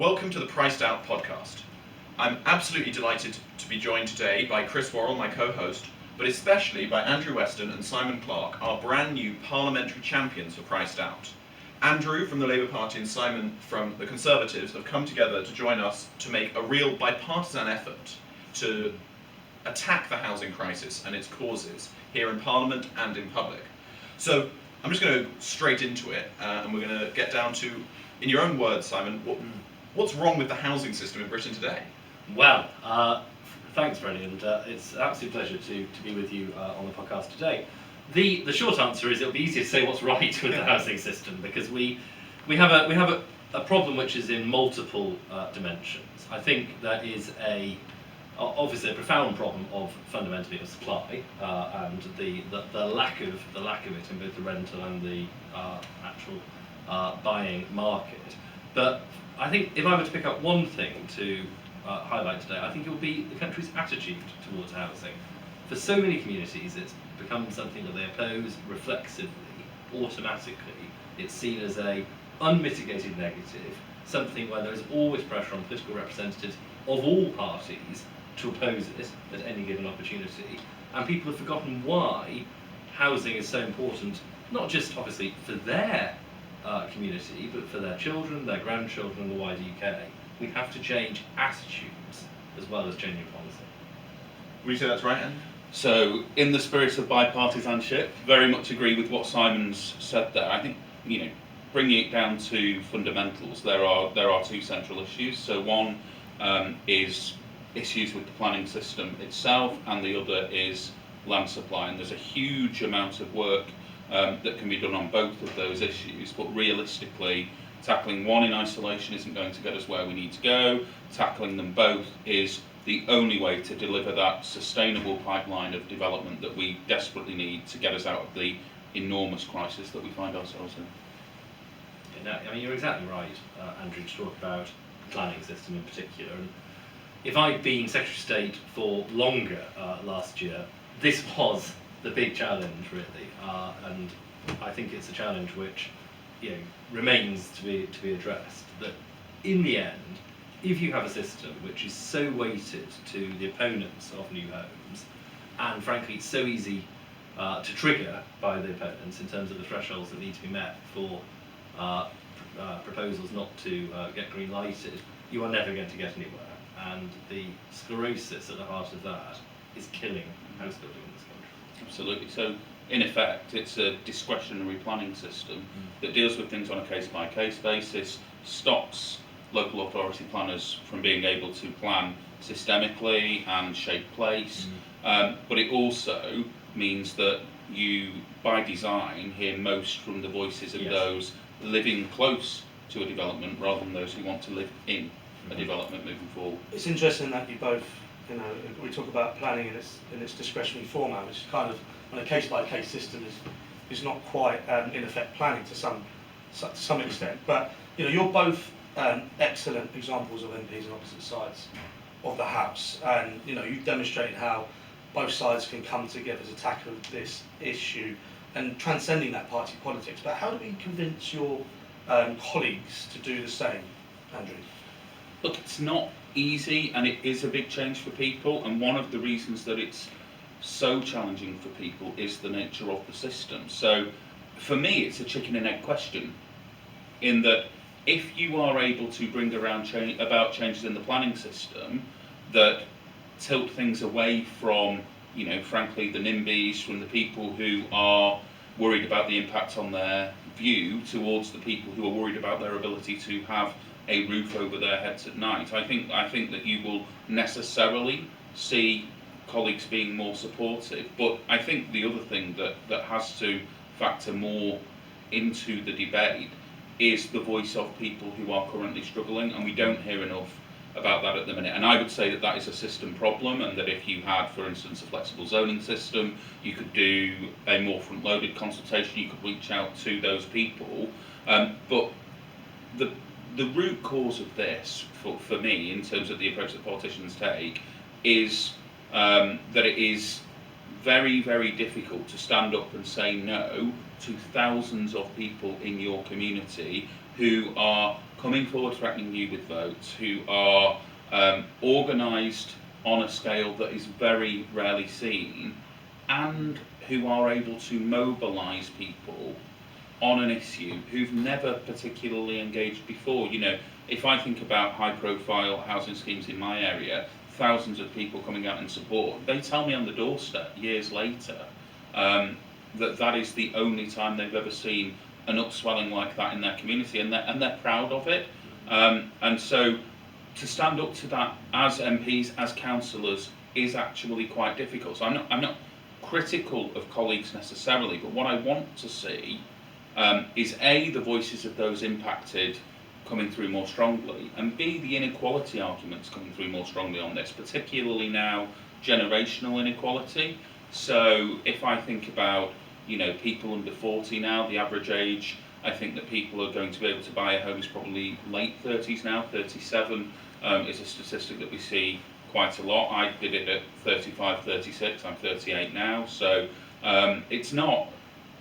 Welcome to the Priced Out podcast. I'm absolutely delighted to be joined today by Chris Worrall, my co-host, but especially by Andrew Weston and Simon Clarke, our brand new parliamentary champions for Priced Out. Andrew from the Labour Party and Simon from the Conservatives have come together to join us to make a real bipartisan effort to attack the housing crisis and its causes here in Parliament and in public. So I'm just going to go straight into it, and we're going to get down to, in your own words, Simon, what's wrong with the housing system in Britain today? Well, thanks, Freddie, and it's an absolute pleasure to be with you on the podcast today. The short answer is it'll be easier to say what's right with the housing system, because we have a problem which is in multiple dimensions. I think there is obviously a profound problem of fundamentally of supply and the lack of it in both the rental and the actual buying market. But I think if I were to pick up one thing to highlight today, I think it would be the country's attitude towards housing. For so many communities, it's become something that they oppose reflexively, automatically. It's seen as a unmitigated negative, something where there is always pressure on political representatives of all parties to oppose it at any given opportunity. And people have forgotten why housing is so important, not just obviously for their community, but for their children, their grandchildren, and the wider UK. We have to change attitudes as well as changing policy. Would you say that's right, Andy? So, in the spirit of bipartisanship, very much agree with what Simon's said there. I think, bringing it down to fundamentals, there are two central issues. So one is issues with the planning system itself, and the other is land supply. And there's a huge amount of work that can be done on both of those issues, but realistically, tackling one in isolation isn't going to get us where we need to go. Tackling them both is the only way to deliver that sustainable pipeline of development that we desperately need to get us out of the enormous crisis that we find ourselves in. Yeah, I mean, you're exactly right, Andrew, to talk about the planning system in particular. And if I'd been Secretary of State for longer last year, this was the big challenge, really, and I think it's a challenge which remains to be addressed. That in the end, if you have a system which is so weighted to the opponents of new homes, and frankly it's so easy to trigger by the opponents in terms of the thresholds that need to be met for proposals not to get green lighted, you are never going to get anywhere. And the sclerosis at the heart of that is killing house building in this country. Absolutely. So, in effect, it's a discretionary planning system that deals with things on a case-by-case basis, stops local authority planners from being able to plan systemically and shape place, but it also means that you, by design, hear most from the voices of those living close to a development rather than those who want to live in a development moving forward. It's interesting that you both, we talk about planning in its discretionary format, which is kind of on a case-by-case system is not quite in effect planning to some extent. But you're both excellent examples of MPs on opposite sides of the House, and you've demonstrated how both sides can come together to tackle this issue and transcending that party politics. But how do we convince your colleagues to do the same, Andrew? Look, it's not easy, and it is a big change for people, and one of the reasons that it's so challenging for people is the nature of the system. So for me, it's a chicken and egg question, in that if you are able to bring around about changes in the planning system that tilt things away from, frankly, the NIMBYs, from the people who are worried about the impact on their view, towards the people who are worried about their ability to have a roof over their heads at night, I think that you will necessarily see colleagues being more supportive. But I think the other thing that has to factor more into the debate is the voice of people who are currently struggling, and we don't hear enough about that at the minute. And I would say that is a system problem, and that if you had, for instance, a flexible zoning system, you could do a more front-loaded consultation, you could reach out to those people. But the root cause of this, for me, in terms of the approach that politicians take, is that it is very, very difficult to stand up and say no to thousands of people in your community who are coming forward threatening you with votes, who are organised on a scale that is very rarely seen, and who are able to mobilise people on an issue who've never particularly engaged before. You know, if I think about high-profile housing schemes in my area, thousands of people coming out in support, they tell me on the doorstep years later that is the only time they've ever seen an upswelling like that in their community, and they're proud of it. And so to stand up to that as MPs, as councillors, is actually quite difficult. So I'm not critical of colleagues necessarily, but what I want to see is A, the voices of those impacted coming through more strongly, and B, the inequality arguments coming through more strongly on this, particularly now generational inequality. So if I think about, you know, people under 40 now, the average age, I think that people are going to be able to buy a home is probably late 30s now. 37 is a statistic that we see quite a lot. I did it at 35, 36, I'm 38 now, so it's not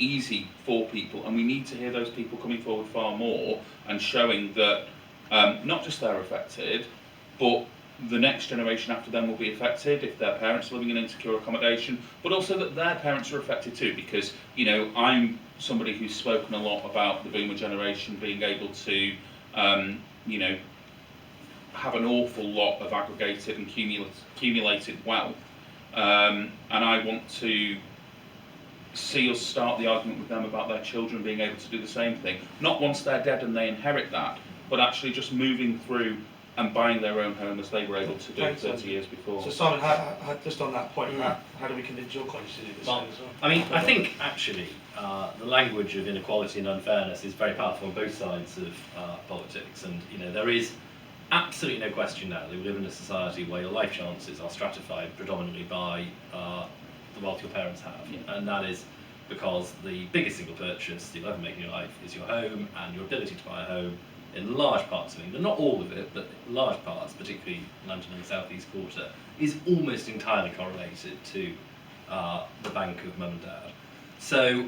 easy for people, and we need to hear those people coming forward far more and showing that not just they're affected, but the next generation after them will be affected if their parents are living in insecure accommodation, but also that their parents are affected too, because, you know, I'm somebody who's spoken a lot about the boomer generation being able to, you know, have an awful lot of aggregated and accumulated wealth, and I want to see us start the argument with them about their children being able to do the same thing, not once they're dead and they inherit that, but actually just moving through and buying their own home as they were able to do 30 years before. So Simon, just on that point, how do we convince your colleagues to do the same as well? I mean, I think actually the language of inequality and unfairness is very powerful on both sides of politics, and you know, there is absolutely no question now that we live in a society where your life chances are stratified predominantly by the wealth your parents have, and that is because the biggest single purchase that you'll ever make in your life is your home, and your ability to buy a home in large parts of England, not all of it, but large parts, particularly London and the South East Quarter, is almost entirely correlated to the bank of mum and dad. So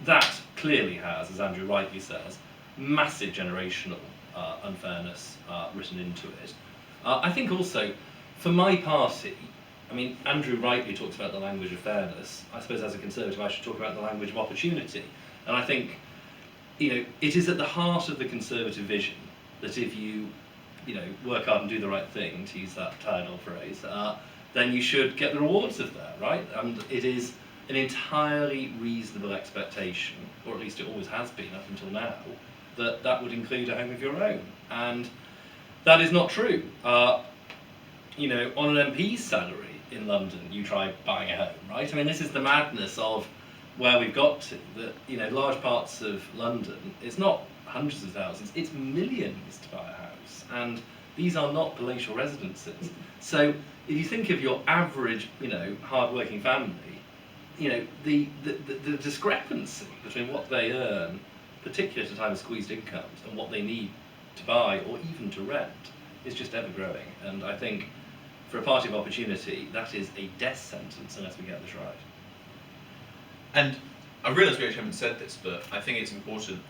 that clearly has, as Andrew rightly says, massive generational unfairness written into it. I think also, for my party, I mean, Andrew rightly talks about the language of fairness. I suppose as a Conservative I should talk about the language of opportunity. And I think, you know, it is at the heart of the Conservative vision that if you work hard and do the right thing, to use that tired old phrase, then you should get the rewards of that, right? And it is an entirely reasonable expectation, or at least it always has been up until now, that that would include a home of your own. And that is not true. You know, on an MP's salary in London, you try buying a home, right? I mean, this is the madness of where we've got to, that, you know, large parts of London, it's not hundreds of thousands, it's millions to buy a house. And these are not palatial residences. So if you think of your average, you know, hard-working family, you know, the discrepancy between what they earn, particularly at a time of squeezed incomes, and what they need to buy or even to rent is just ever growing. And I think for a party of opportunity, that is a death sentence unless we get this right. And I realise we actually haven't said this, but I think it's important.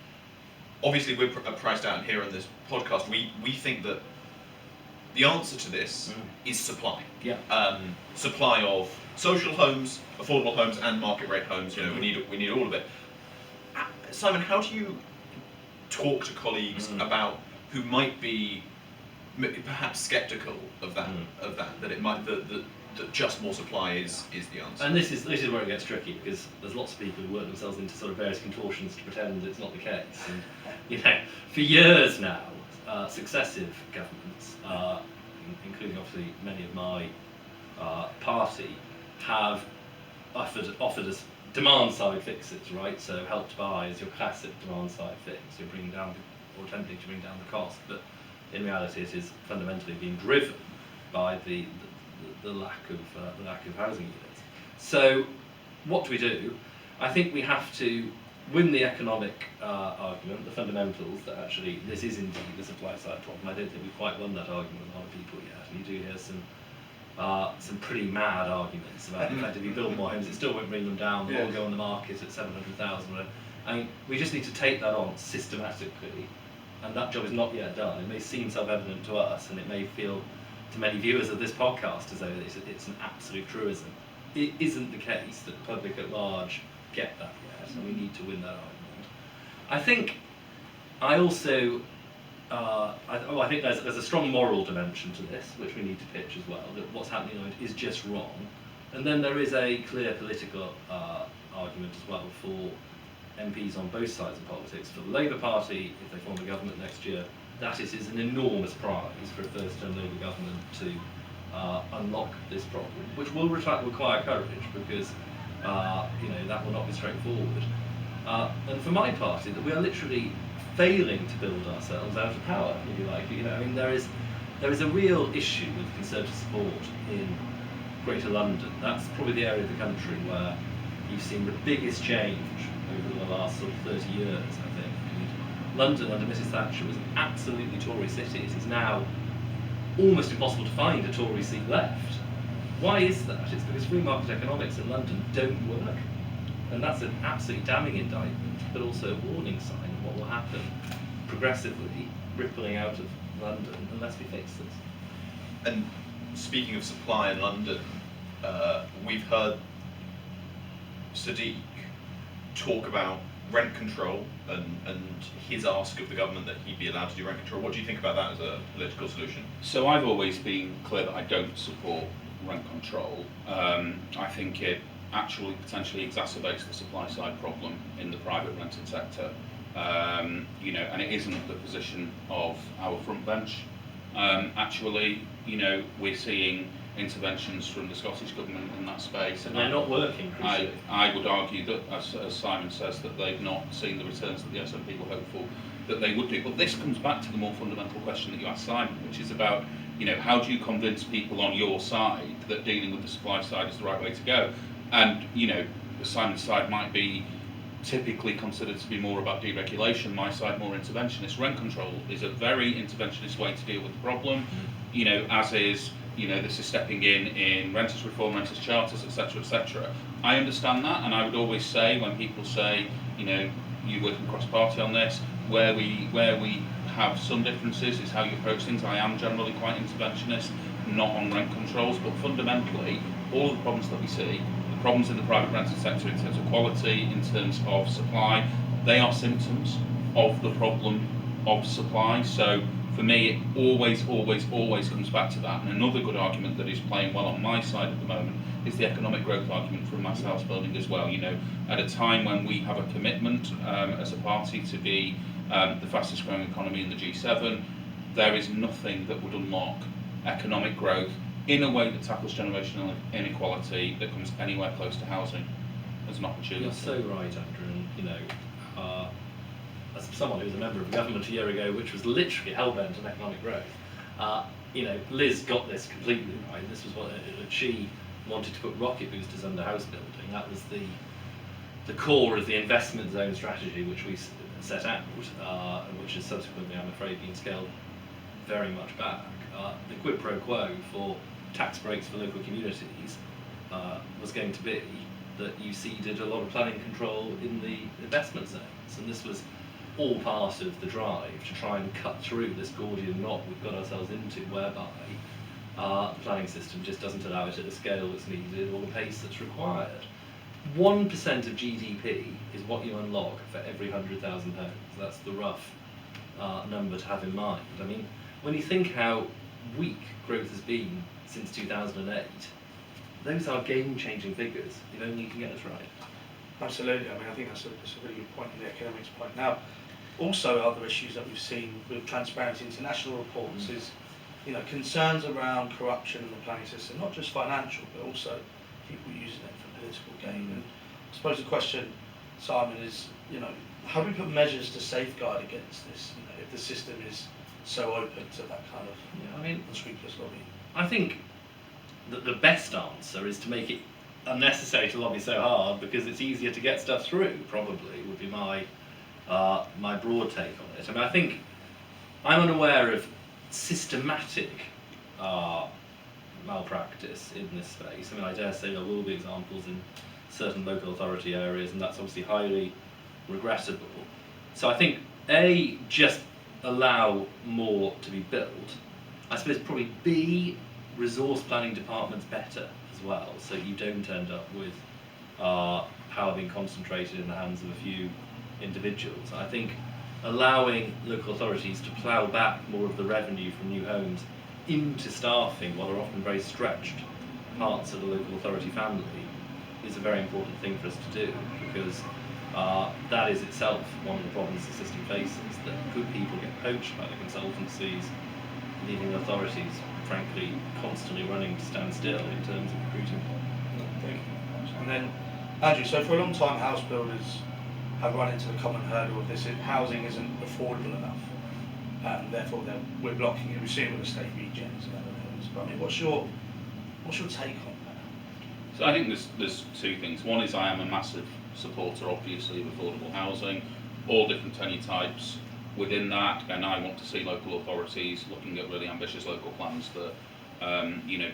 Obviously, we're priced out here on this podcast. We think that the answer to this is supply. Yeah. Supply of social homes, affordable homes, and market rate homes. You know, we need all of it. Simon, how do you talk to colleagues about who might be perhaps sceptical of that, that it might that just more supply is the answer? And this is where it gets tricky, because there's lots of people who work themselves into sort of various contortions to pretend that it's not the case. And you know, for years now, successive governments, including obviously many of my party, have offered us demand side fixes, right? So Help to Buy is your classic demand side fix. You're bringing down or attempting to bring down the cost, but in reality, it is fundamentally being driven by the lack of housing units. So, what do? I think we have to win the economic argument, the fundamentals that actually this is indeed the supply side problem. I don't think we've quite won that argument with a lot of people yet, and you do hear some pretty mad arguments about the fact if you build more homes, it still won't bring them down. They'll all go on the market at 700,000. I mean, we just need to take that on systematically and that job is not yet done. It may seem self-evident to us, and it may feel to many viewers of this podcast as though it's an absolute truism. It isn't the case that the public at large get that yet, and we need to win that argument. I think I also, I think there's a strong moral dimension to this, which we need to pitch as well, that what's happening is just wrong. And then there is a clear political argument as well for MPs on both sides of politics. For the Labour Party, if they form a government next year, that is an enormous prize for a first-term Labour government to unlock this problem, which will require courage, because that will not be straightforward. And for my party, that we are literally failing to build ourselves out of power, if you like. There is a real issue with Conservative support in Greater London. That's probably the area of the country where you've seen the biggest change over the last sort of 30 years, I think. London under Mrs Thatcher was an absolutely Tory city. It is now almost impossible to find a Tory seat left. Why is that? It's because free market economics in London don't work. And that's an absolutely damning indictment, but also a warning sign of what will happen progressively, rippling out of London, unless we fix this. And speaking of supply in London, we've heard Sadiq talk about rent control and his ask of the government that he be allowed to do rent control. What do you think about that as a political solution? So I've always been clear that I don't support rent control. I think it actually potentially exacerbates the supply side problem in the private rented sector. And it isn't the position of our front bench. We're seeing interventions from the Scottish government in that space, and they're not working. I would argue that, as Simon says, that they've not seen the returns that the SNP were hopeful that they would do. But this comes back to the more fundamental question that you asked Simon, which is about, how do you convince people on your side that dealing with the supply side is the right way to go? And, Simon's side might be typically considered to be more about deregulation, my side more interventionist. Rent control is a very interventionist way to deal with the problem, as is, this is stepping in renters reform, renters charters, etc., etc. I understand that, and I would always say, when people say, you working cross-party on this, where we have some differences is how you approach things. I am generally quite interventionist, not on rent controls, but fundamentally, all the problems that we see, the problems in the private rented sector in terms of quality, in terms of supply, they are symptoms of the problem of supply. So for me, it always comes back to that. And another good argument that is playing well on my side at the moment is the economic growth argument from mass house building as well. At a time when we have a commitment as a party to be the fastest growing economy in the G7, there is nothing that would unlock economic growth in a way that tackles generational inequality that comes anywhere close to housing as an opportunity. You're so right, Andrew. And as someone who was a member of government a year ago, which was literally hell-bent on economic growth, Liz got this completely right. This was what she wanted to put rocket boosters under house building. That was the core of the investment zone strategy which we set out, and which has subsequently, I'm afraid, been scaled very much back. The quid pro quo for tax breaks for local communities was going to be that you ceded a lot of planning control in the investment zones, and this was all part of the drive to try and cut through this Gordian knot we've got ourselves into, whereby the planning system just doesn't allow it at the scale that's needed or the pace that's required. 1% of GDP is what you unlock for every 100,000 homes. That's the rough number to have in mind. I mean, when you think how weak growth has been since 2008, those are game-changing figures, if only you can get us right. Absolutely. I mean, I think that's a really good point, the economics point. Now, also other issues that we've seen with Transparency International reports is, concerns around corruption in the planning system, not just financial, but also people using it for political gain. And I suppose the question, Simon, is, how do we put measures to safeguard against this, if the system is so open to that kind of unscrupulous lobbying? I think that the best answer is to make it unnecessary to lobby so hard, because it's easier to get stuff through, probably, would be my broad take on it. I mean, I think I'm unaware of systematic malpractice in this space. I mean, I dare say there will be examples in certain local authority areas, and that's obviously highly regrettable. So I think, just allow more to be built. I suppose probably B, resource planning departments better as well, so you don't end up with power being concentrated in the hands of a few individuals. I think allowing local authorities to plough back more of the revenue from new homes into staffing what are often very stretched parts of the local authority family is a very important thing for us to do, because that is itself one of the problems the system faces, that good people get poached by the consultancies, leaving authorities, frankly, constantly running to stand still in terms of recruiting. Thank you. And then, Andrew, so for a long time house builders have run into the common hurdle of this: housing isn't affordable enough, and therefore we're blocking it. We've seen it with the state regens and other things. But I mean, what's your take on that? So I think there's two things. One is I am a massive supporter, obviously, of affordable housing, all different tenure types within that, and I want to see local authorities looking at really ambitious local plans that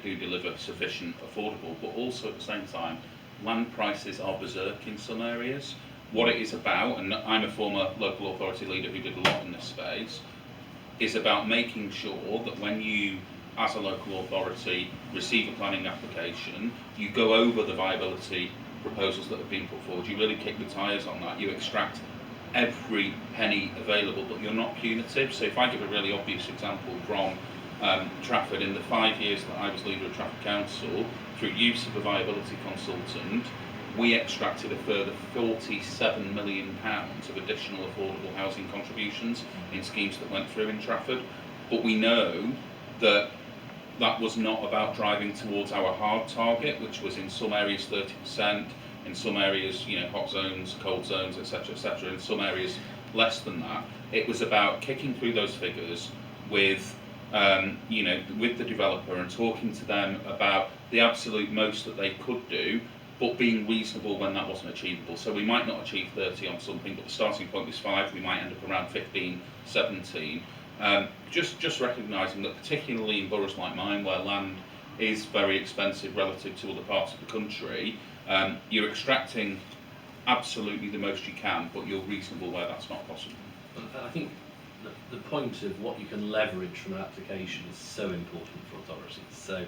do deliver sufficient affordable, but also at the same time, land prices are berserk in some areas. What it is about, and I'm a former local authority leader who did a lot in this space, is about making sure that when you, as a local authority, receive a planning application, you go over the viability proposals that have been put forward, you really kick the tyres on that, you extract every penny available, but you're not punitive. So if I give a really obvious example from Trafford, in the 5 years that I was leader of Trafford Council, through use of a viability consultant, we extracted a further £47 million of additional affordable housing contributions in schemes that went through in Trafford. But we know that that was not about driving towards our hard target, which was in some areas 30%, in some areas, hot zones, cold zones, etc., in some areas less than that. It was about kicking through those figures with, with the developer and talking to them about the absolute most that they could do, but being reasonable when that wasn't achievable. So we might not achieve 30 on something, but the starting point was 5, we might end up around 15, 17. Just recognising that particularly in boroughs like mine, where land is very expensive relative to other parts of the country, you're extracting absolutely the most you can, but you're reasonable where that's not possible. I think the point of what you can leverage from an application is so important for authorities. So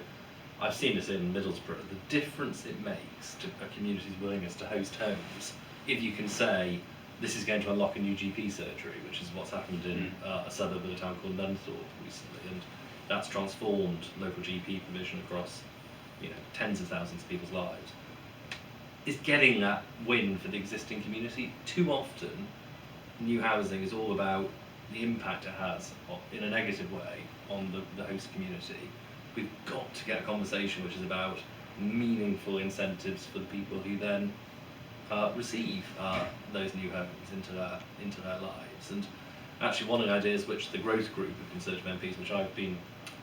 I've seen this in Middlesbrough, the difference it makes to a community's willingness to host homes if you can say, this is going to unlock a new GP surgery, which is what's happened in a suburb of a town called Nunthorpe recently, and that's transformed local GP provision across tens of thousands of people's lives. Is getting that win for the existing community. Too often, new housing is all about the impact it has in a negative way on the host community. We've got to get a conversation which is about meaningful incentives for the people who then receive those new homes into their lives. And actually, one of the ideas which the growth group of Conservative MPs, which I've been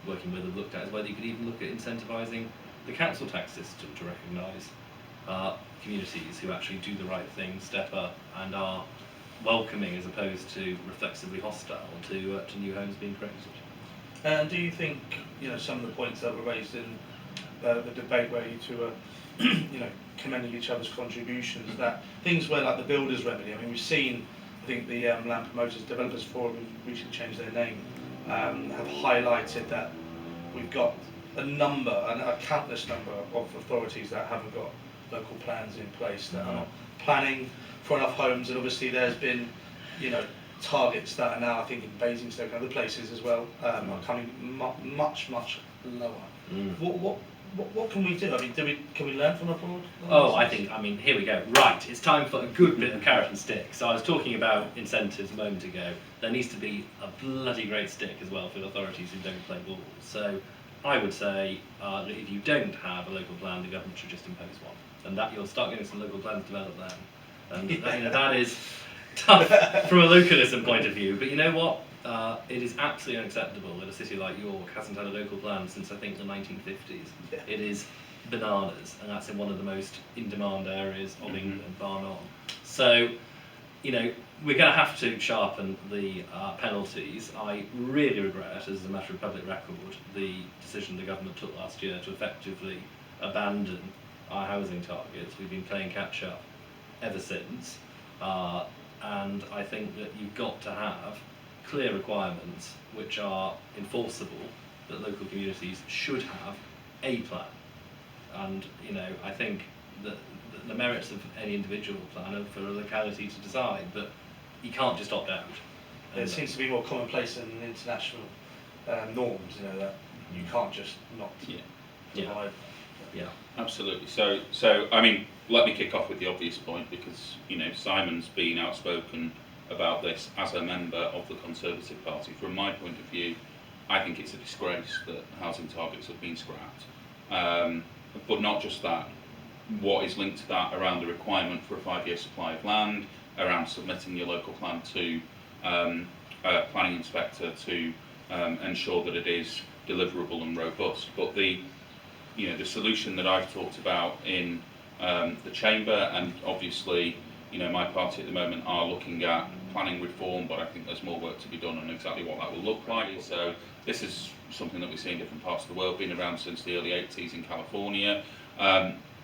working with, have looked at, is whether you could even look at incentivising the council tax system to recognise communities who actually do the right thing, step up, and are welcoming as opposed to reflexively hostile to new homes being created. And do you think some of the points that were raised in the debate where you two are commending each other's contributions, that things where like the builders remedy, I mean, we've seen, I think the Land Promoters Developers Forum, who recently changed their name, have highlighted that we've got a countless number of authorities that haven't got local plans in place, that are not planning for enough homes, and obviously there's been targets that are now, I think in Basingstoke and other places as well, are coming much lower. What can we do? I mean, can we learn from abroad? Here we go. Right, it's time for a good bit of carrot and stick. So I was talking about incentives a moment ago. There needs to be a bloody great stick as well for the authorities who don't play ball. So I would say that if you don't have a local plan, the government should just impose one, and that you'll start getting some local plans developed then. And that is tough from a localism point of view. But you know what? It is absolutely unacceptable that a city like York hasn't had a local plan since I think the 1950s. Yeah. It is bananas, and that's in one of the most in-demand areas of England, bar none. So, we're going to have to sharpen the penalties. I really regret, as a matter of public record, the decision the government took last year to effectively abandon our housing targets. We've been playing catch-up ever since, and I think that you've got to have clear requirements which are enforceable, that local communities should have a plan. And I think that the merits of any individual plan are for a locality to decide, but you can't just opt out. It seems to be more commonplace in international norms, that you can't just not provide. Yeah. Absolutely. So I mean, let me kick off with the obvious point, because Simon's been outspoken about this as a member of the Conservative Party. From my point of view, I think it's a disgrace that housing targets have been scrapped. But not just that. What is linked to that around the requirement for a 5-year supply of land, around submitting your local plan to a planning inspector to ensure that it is deliverable and robust. But the solution that I've talked about in the chamber, and obviously my party at the moment are looking at planning reform, but I think there's more work to be done on exactly what that will look like. So this is something that we see in different parts of the world, been around since the early 80s in California.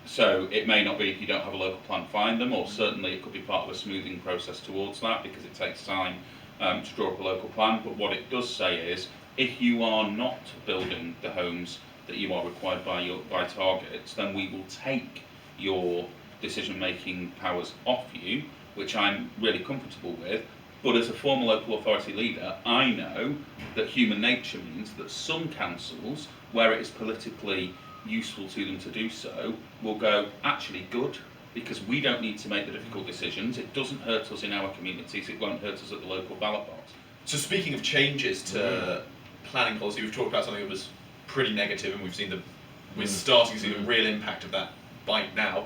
So it may not be, if you don't have a local plan, find them, or certainly it could be part of a smoothing process towards that, because it takes time to draw up a local plan. But what it does say is, if you are not building the homes that you are required by targets, then we will take your decision-making powers off you, which I'm really comfortable with. But as a former local authority leader, I know that human nature means that some councils, where it is politically useful to them to do so, will go, actually good, because we don't need to make the difficult decisions. It doesn't hurt us in our communities, it won't hurt us at the local ballot box. So speaking of changes to planning policy, we've talked about something that was pretty negative, and we're starting to see the real impact of that bite now.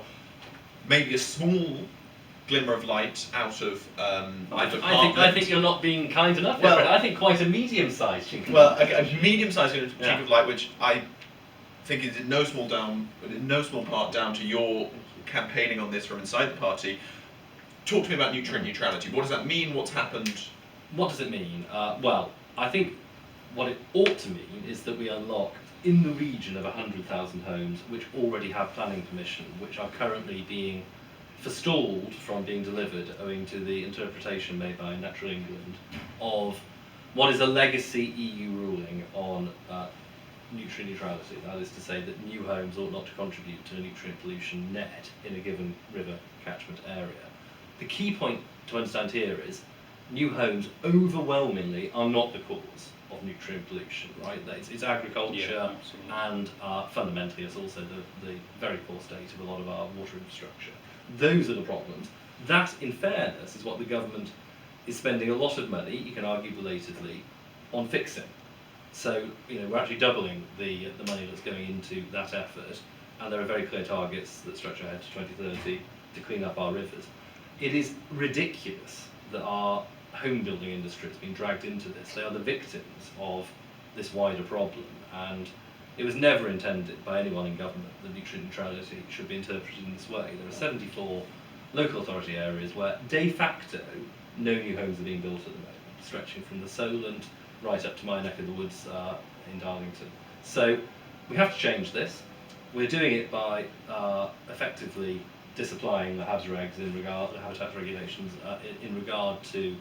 Maybe a small glimmer of light out of I think you're not being kind enough. Well, I think quite a medium-sized chink. Well, a medium-sized chink of light, which I think is in no small part down to your campaigning on this from inside the party. Talk to me about nutrient neutrality. What does that mean? What's happened? What does it mean? Well, I think what it ought to mean is that we unlock in the region of 100,000 homes which already have planning permission, which are currently being forestalled from being delivered owing to the interpretation made by Natural England of what is a legacy EU ruling on nutrient neutrality. That is to say that new homes ought not to contribute to a nutrient pollution net in a given river catchment area. The key point to understand here is new homes overwhelmingly are not the cause of nutrient pollution, right? It's agriculture, and fundamentally it's also the very poor state of a lot of our water infrastructure. Those are the problems. That, in fairness, is what the government is spending a lot of money, you can argue belatedly, on fixing. So, we're actually doubling the money that's going into that effort, and there are very clear targets that stretch ahead to 2030 to clean up our rivers. It is ridiculous that our home building industry has been dragged into this. They are the victims of this wider problem, and it was never intended by anyone in government that nutrient neutrality should be interpreted in this way. There are 74 local authority areas where de facto no new homes are being built at the moment, stretching from the Solent right up to my neck of the woods in Darlington. So we have to change this. We're doing it by effectively disapplying the habitat regulations in regard to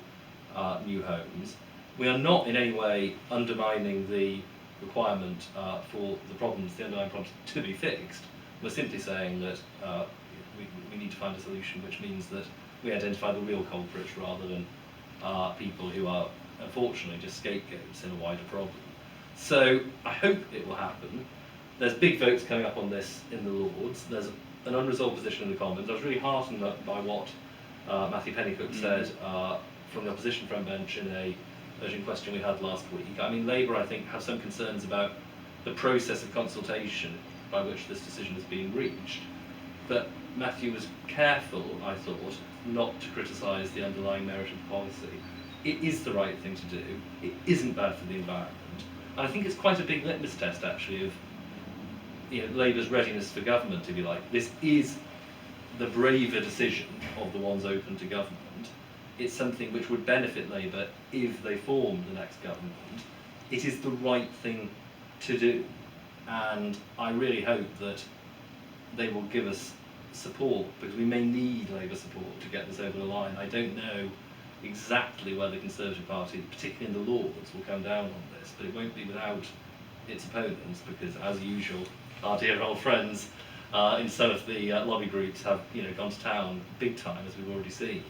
new homes. We are not in any way undermining the requirement for the underlying problems to be fixed. We're simply saying that we need to find a solution which means that we identify the real culprits rather than people who are unfortunately just scapegoats in a wider problem. So I hope it will happen. There's big votes coming up on this in the Lords. There's an unresolved position in the Commons. I was really heartened by what Matthew Pennycook said from the opposition front bench in a urgent question we had last week. I mean, Labour, I think, have some concerns about the process of consultation by which this decision has been reached. But Matthew was careful, I thought, not to criticise the underlying merit of the policy. It is the right thing to do. It isn't bad for the environment. And I think it's quite a big litmus test, actually, of Labour's readiness for government, if you like. This is the braver decision of the ones open to government. It's something which would benefit Labour if they formed the next government. It is the right thing to do. And I really hope that they will give us support, because we may need Labour support to get this over the line. I don't know exactly where the Conservative Party, particularly in the Lords, will come down on this, but it won't be without its opponents, because as usual, our dear old friends in some of the lobby groups have gone to town big time, as we've already seen.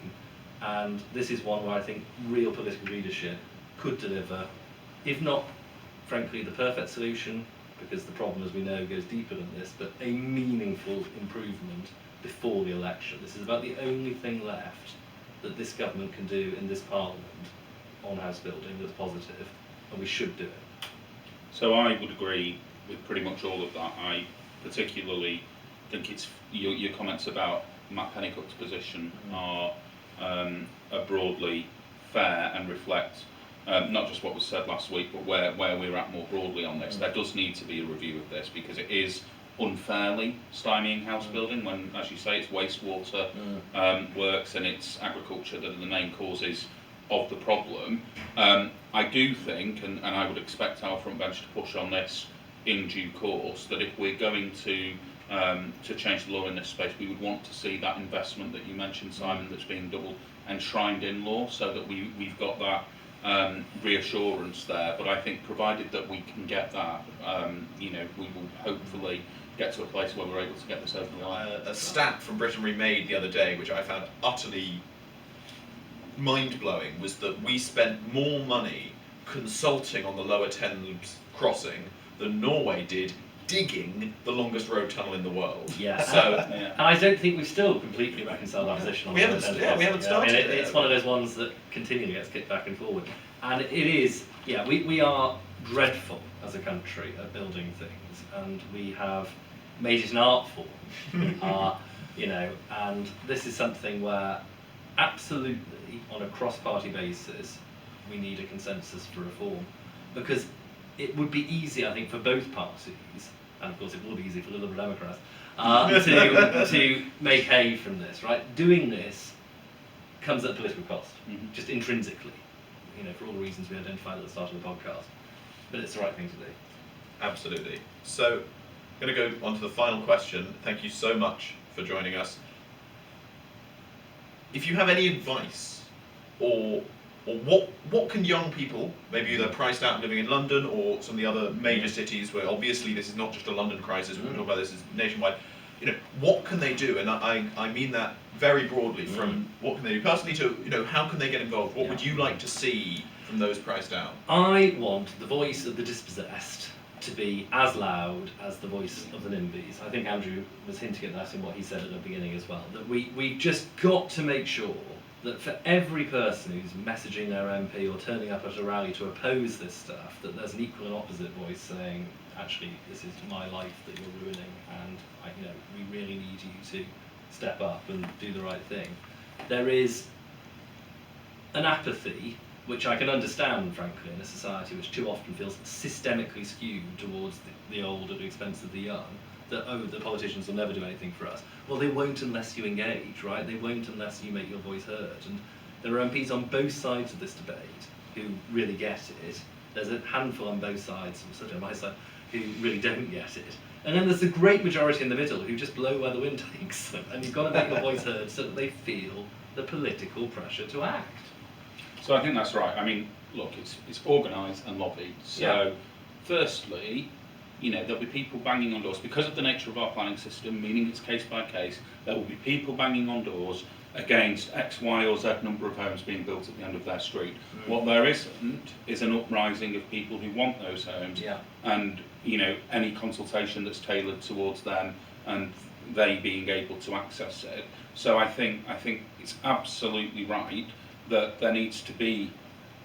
And this is one where I think real political leadership could deliver, if not, frankly, the perfect solution, because the problem, as we know, goes deeper than this, but a meaningful improvement before the election. This is about the only thing left that this government can do in this Parliament on house building that's positive, and we should do it. So I would agree with pretty much all of that. I particularly think it's your comments about Matt Pennycook's position are broadly fair and reflect not just what was said last week, but where we're at more broadly on this. There does need to be a review of this, because it is unfairly stymieing house building when, as you say, it's wastewater works and it's agriculture that are the main causes of the problem. I do think, and I would expect our front bench to push on this in due course, that if we're going to change the law in this space, we would want to see that investment that you mentioned, Simon, that's being double enshrined in law, so that we've got that reassurance there. But I think, provided that we can get that, we will hopefully get to a place where we're able to get this over the line. A stat from Britain Remade the other day, which I found utterly mind-blowing, was that we spent more money consulting on the Lower Thames crossing than Norway did digging the longest road tunnel in the world. Yeah. So, And I don't think we've still completely reconciled our position on We haven't- the yeah, we haven't started I mean, it. it's one of those ones that continually gets kicked back and forward. And it is, we are dreadful as a country at building things, and we have made it an art form, and this is something where absolutely, on a cross-party basis, we need a consensus for reform, because it would be easy, I think, for both parties, and of course it will be easy for the Liberal Democrats, to make hay from this, right? Doing this comes at a political cost, just intrinsically, for all the reasons we identified at the start of the podcast. But it's the right thing to do. absolutely. So, I'm going to go on to the final question. Thank you so much for joining us. If you have any advice, or what can young people, maybe they're priced out and living in London or some of the other major cities where obviously this is not just a London crisis, we're talking about this as nationwide, what can they do? And I mean that very broadly, from what can they do personally to, how can they get involved? What would you like to see from those priced out? I want the voice of the dispossessed to be as loud as the voice of the NIMBYs. I think Andrew was hinting at that in what he said at the beginning as well, that we've just got to make sure that for every person who's messaging their MP or turning up at a rally to oppose this stuff, that there's an equal and opposite voice saying, actually, this is my life that you're ruining, and we really need you to step up and do the right thing. There is an apathy, which I can understand, frankly, in a society which too often feels systemically skewed towards the old at the expense of the young, that, the politicians will never do anything for us. Well, they won't unless you engage, right? They won't unless you make your voice heard. And there are MPs on both sides of this debate who really get it. There's a handful on both sides, certainly on my side, who really don't get it. And then there's the great majority in the middle who just blow where the wind takes them. And you've got to make your voice heard so that they feel the political pressure to act. So I think that's right. I mean, look, it's organised and lobbied. So, firstly, there'll be people banging on doors because of the nature of our planning system, meaning it's case by case. There will be people banging on doors against X, Y, or Z number of homes being built at the end of their street. What there isn't is an uprising of people who want those homes, and any consultation that's tailored towards them and they being able to access it. So I think it's absolutely right that there needs to be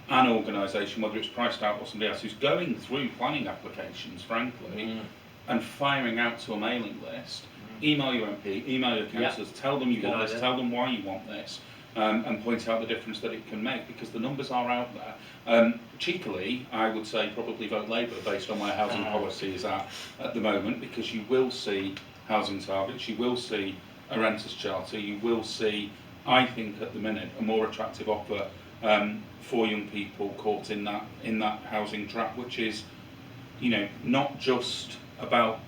an organisation, whether it's PricedOut or somebody else, who's going through planning applications, frankly, and firing out to a mailing list. Email your MP, email your councillors, tell them you want this, tell them why you want this, and point out the difference that it can make, because the numbers are out there. Cheekily, I would say probably vote Labour based on where housing policy is at the moment, because you will see housing targets, you will see a renters charter, you will see, I think at the minute, a more attractive offer for young people caught in that housing trap, which is, not just about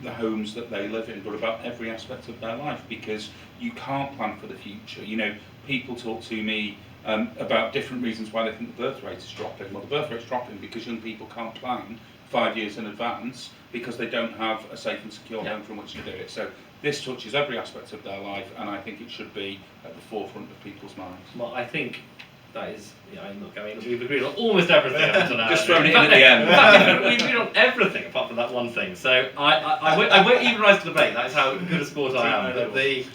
the homes that they live in, but about every aspect of their life, because you can't plan for the future. You know, people talk to me about different reasons why they think the birth rate is dropping. Well, the birth rate's dropping because young people can't plan 5 years in advance because they don't have a safe and secure home from which to do it. So this touches every aspect of their life, and I think it should be at the forefront of people's minds. Well, I think that is, we've agreed on almost everything up to now. Just throwing it in at the end. In fact, we've agreed on everything apart from that one thing. So I won't even rise to the debate. That is how good a sport I am. But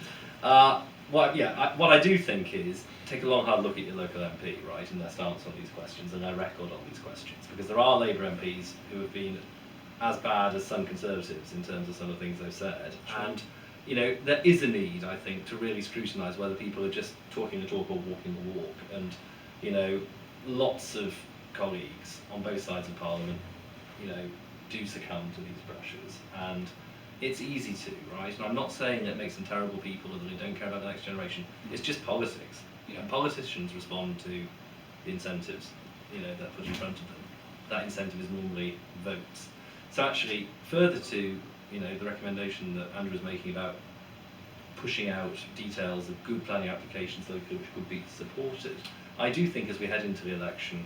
what I do think is take a long hard look at your local MP, right, and their stance on these questions and their record on these questions, because there are Labour MPs who have been as bad as some Conservatives in terms of some of the things they've said. Sure. And you know, there is a need, I think, to really scrutinise whether people are just talking the talk or walking the walk. And, you know, lots of colleagues on both sides of Parliament, you know, do succumb to these pressures. And it's easy to, right? And I'm not saying that it makes them terrible people or that they don't care about the next generation. It's just politics. You know, politicians respond to the incentives, you know, that put in front of them. That incentive is normally votes. So actually, further to, you know, the recommendation that Andrew was making about pushing out details of good planning applications which could be supported, I do think as we head into the election,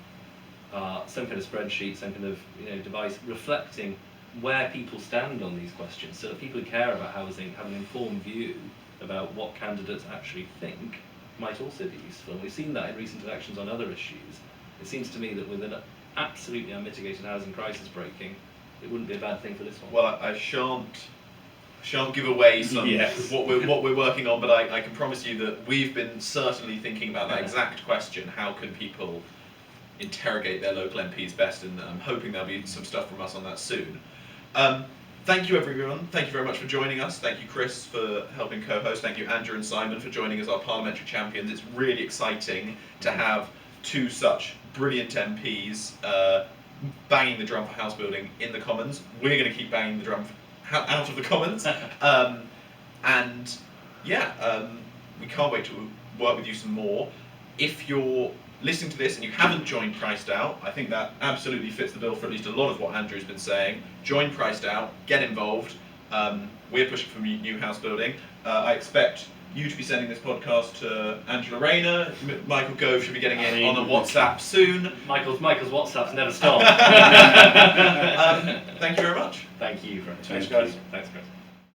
some kind of spreadsheet, some kind of, you know, device reflecting where people stand on these questions, so that people who care about housing have an informed view about what candidates actually think, might also be useful. And we've seen that in recent elections on other issues. It seems to me that with an absolutely unmitigated housing crisis breaking, it wouldn't be a bad thing for this one. Well, I shan't give away some what we're working on, but I can promise you that we've been certainly thinking about that exact question: how can people interrogate their local MPs best? And I'm hoping there'll be some stuff from us on that soon. Thank you, everyone. Thank you very much for joining us. Thank you, Chris, for helping co-host. Thank you, Andrew and Simon, for joining as our parliamentary champions. It's really exciting to have two such brilliant MPs banging the drum for house building in the Commons. We're going to keep banging the drum out of the Commons. We can't wait to work with you some more. If you're listening to this and you haven't joined PricedOut, I think that absolutely fits the bill for at least a lot of what Andrew's been saying. Join PricedOut, get involved. We're pushing for new house building. I expect you to be sending this podcast to Angela Rayner. Michael Gove should be getting in on a WhatsApp soon. Michael's WhatsApps never stop. Thank you very much. Thank you, Freddie. Thanks, guys. Thanks, Chris.